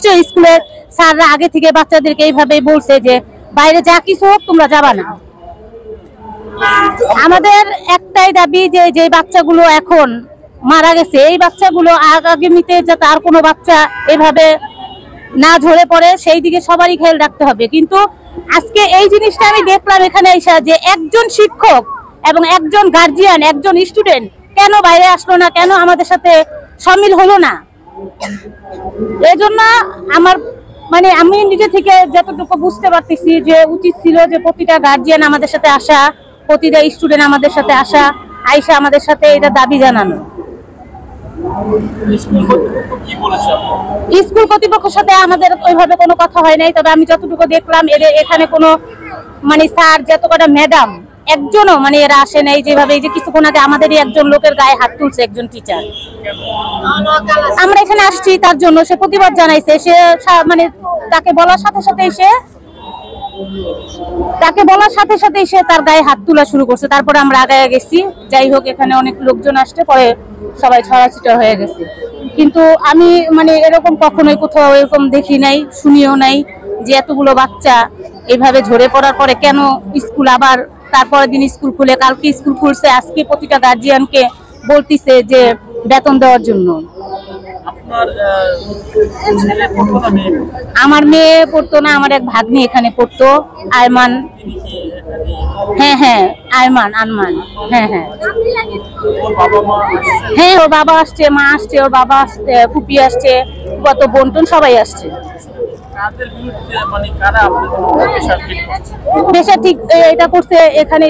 নিশ্চয়ই স্কুলের স্যাররা আগে থেকে বাচ্চাদেরকে এইভাবে বলছে যে বাইরে যা কিছু হোক তোমরা যাবা না। আমাদের একটাই দাবি যে যে বাচ্চাগুলো এখন মারা গেছে এই বাচ্চাগুলো আগামীতে যাতে আর কোনো বাচ্চা এভাবে না ঝরে পড়ে সেই দিকে সবারই খেয়াল রাখতে হবে। কিন্তু আজকে এই জিনিসটা আমি দেখলাম এখানে এসে যে একজন শিক্ষক এবং একজন গার্জিয়ান একজন স্টুডেন্ট কেন বাইরে আসলো না, কেন আমাদের সাথে শামিল হলো না। এজন্য আমার মানে আমি নিজে থেকে যতটুকু বুঝতে পারতেছি যে উচিত ছিল যে প্রতিটা গার্জিয়ান আমাদের সাথে আসা, প্রতিটা স্টুডেন্ট আমাদের সাথে আসা, আইসা আমাদের সাথে এটা দাবি জানানো। স্কুল কর্তৃপক্ষের সাথে আমাদের ওইভাবে কোনো কথা হয় নাই, তবে আমি যতটুকু দেখলাম এখানে কোনো মানে স্যার যত কটা ম্যাডাম একজনও মানে এরা আসে নাই। যেভাবে এই যে কিছুক্ষণ আগে আমাদেরই একজন লোকের গায়ে হাত তুলছে একজন টিচার, আমরা এখানে আসছি তার জন্য, সে প্রতিবাদ জানাইছে, সে মানে তাকে বলার সাথে সাথে সে তার গায়ে হাত তোলা শুরু করছে। তারপরে আমরা আগায় গেছি। যাই হোক এখানে অনেক লোকজন আসতে পরে সবাই ছড়াছিটা হয়ে গেছে। কিন্তু আমি মানে এরকম কখনোই কোথাও এরকম দেখি নাই, শুনিও নাই যে এতগুলো বাচ্চা এইভাবে ঝরে পড়ার পরে কেন স্কুল আবার তারপরের দিন স্কুল খুলে, কালকে স্কুল খুলছে, আজকে প্রতিটা গার্জিয়ানকে বলতিছে যে বেতন দেওয়ার জন্য। আমার মেয়ে পড়তো না, আমার এক ভাগ্নি এখানে পড়তো, আয়মান। হ্যাঁ আনমান। হ্যাঁ ওর বাবা আসছে, মা আসছে, ওর বাবা আসছে, ফুপি আসছে, কত বন্টন সবাই আসছে। পেশা ঠিক এটা করছে এখানে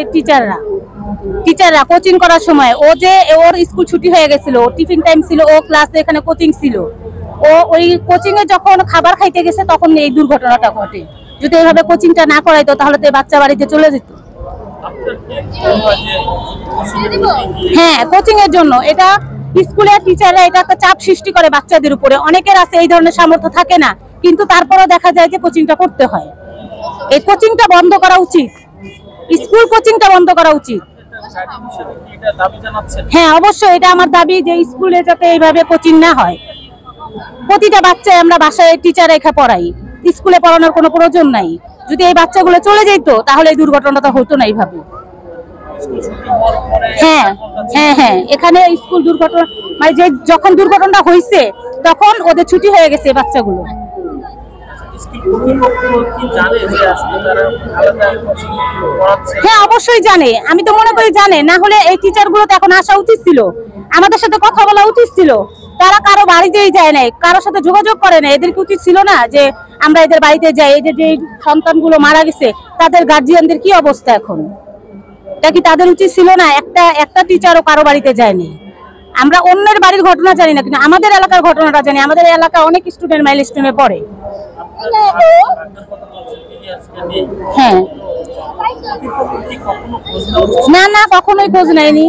টিচাররা কোচিং করার সময় ও যে ওর স্কুল ছুটি হয়ে গেছিল, ওর টিফিন টাইম ছিল, ও ক্লাসে এখানে কোচিং ছিল, ও ওই কোচিং এ যখন খাবার খাইতে গেছে তখন এই দুর্ঘটনাটা ঘটে। যদি এইভাবে কোচিংটা না করাইতো তাহলে তো বাচ্চা বাড়িতে চলে যেত। হ্যাঁ কোচিং এর জন্য এটা স্কুলের টিচাররা এটা একটা চাপ সৃষ্টি করে বাচ্চাদের উপরে। অনেকের আছে এই ধরনের সামর্থ্য থাকে না, কিন্তু তারপরেও দেখা যায় যে কোচিংটা করতে হয়। এই কোচিংটা বন্ধ করা উচিত, স্কুল কোচিংটা বন্ধ করা উচিত। হ্যাঁ অবশ্যই এটা আমার দাবি যে স্কুলে যাতে এইভাবে কোচিং না হয়। প্রতিটা বাচ্চায় আমরা বাসায় টিচার রেখা পড়াই, স্কুলে পড়ানোর কোনো প্রয়োজন নাই। যদি এই বাচ্চাগুলো চলে যেত তাহলে এই দুর্ঘটনাটা হতো না এইভাবে। হ্যাঁ এখানে স্কুল দুর্ঘটনা মানে যে যখন দুর্ঘটনাটা হয়েছে তখন ওদের ছুটি হয়ে গেছে বাচ্চাগুলো। হ্যাঁ অবশ্যই জানে, আমি তো মনে করি জানে, না হলে এই টিচার গুলো তো এখন আসা উচিত ছিল, আমাদের সাথে কথা বলা উচিত ছিল। তারা কারো বাড়িতেই যায় নাই, কারোর সাথে যোগাযোগ করে না। এদের কি উচিত ছিল না যে আমরা এদের বাড়িতে যাই? এই যে সন্তানগুলো মারা গেছে তাদের গার্জিয়ানদের কি অবস্থা এখন, এটা কি তাদের উচিত ছিল না? একটা টিচারও কারো বাড়িতে যায়নি। আমরা অন্যের বাড়ির ঘটনা জানি না, কিন্তু আমাদের এলাকার ঘটনাটা জানি। আমাদের এলাকা অনেক স্টুডেন্ট মাইলস্টোনে পড়ে। হ্যাঁ না কখনোই খোঁজ নেয়নি।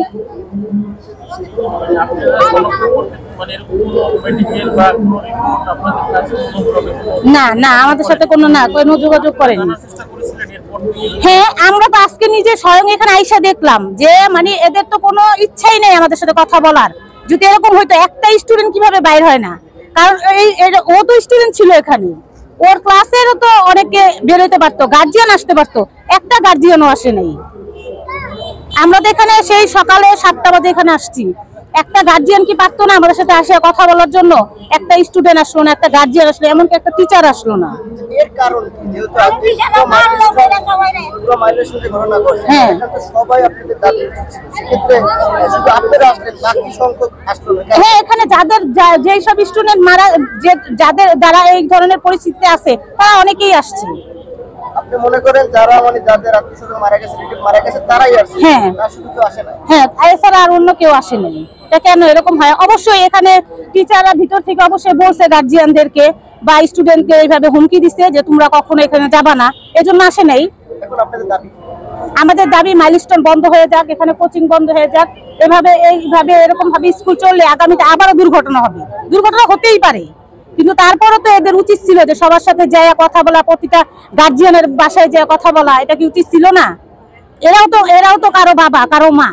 না আমাদের সাথে কোনো যোগাযোগ করেনি। হ্যাঁ আমরা তো আজকে নিজে স্বয়ং এখানে আইসা দেখলাম যে মানে এদের তো কোনো ইচ্ছাই নেই আমাদের সাথে কথা বলার। যদি এরকম হইতো একটা স্টুডেন্ট কিভাবে বাইর হয় না, কারণ ও তো স্টুডেন্ট ছিল এখানে, ওর ক্লাসেরও তো অনেকে বেরোতে পারতো, গার্জিয়ান আসতে পারতো, একটা গার্জিয়ানও আসে নাই। আমরা তো এখানে সেই সকালে 7টা বাজে এখানে আসছি, একটা গার্জিয়ান কি পারতো না আমাদের সাথে আসে কথা বলার জন্য? একটা স্টুডেন্ট আসলো না, একটা গার্জিয়ান আসলো, এমনকি একটা টিচার আসলো না। এর কারণ কি? যেহেতু আপনি ঘটনা করছেন, হ্যাঁ সবাই আপনাদের দাবি সেক্ষেত্রে শুধু আপনারা আসলেন, বাকি সংখ্যক আসলো না। হ্যাঁ এখানে যেই সব স্টুডেন্ট যাদের দ্বারা এই ধরনের পরিস্থিতি আছে তারা অনেকেই আসছে। আপনি মনে করেন যারা মানে যাদের আত্মীয়স্বজন মারা গেছে তারাই আসছে? হ্যাঁ শুধু কেউ আসে না? হ্যাঁ এছাড়া আর অন্য কেউ আসে নাই। এটা কেন এরকম হয়? অবশ্যই এখানে টিচাররা ভিতর থেকে অবশ্যই বলছে গার্জিয়ানদেরকে বা স্টুডেন্টকে এইভাবে হুমকি দিচ্ছে যে তোমরা কখনো এখানে যাবা না, এজন্য আসে নাই। এখন আপনাদের দাবি? আমাদের দাবি মাইলস্টোন বন্ধ হয়ে যাক, এখানে কোচিং বন্ধ হয়ে যাক। এইভাবে এরকম ভাবে স্কুল চললে আগামীতে আবারও দুর্ঘটনা হবে। দুর্ঘটনা হতেই পারে, কিন্তু তারপরও তো এদের উচিত ছিল যে সবার সাথে যায় কথা বলা, প্রতিটা গার্জিয়ানের বাসায় যায় কথা বলা। এটা কি উচিত ছিল না? এরাও তো কারো বাবা কারো মা।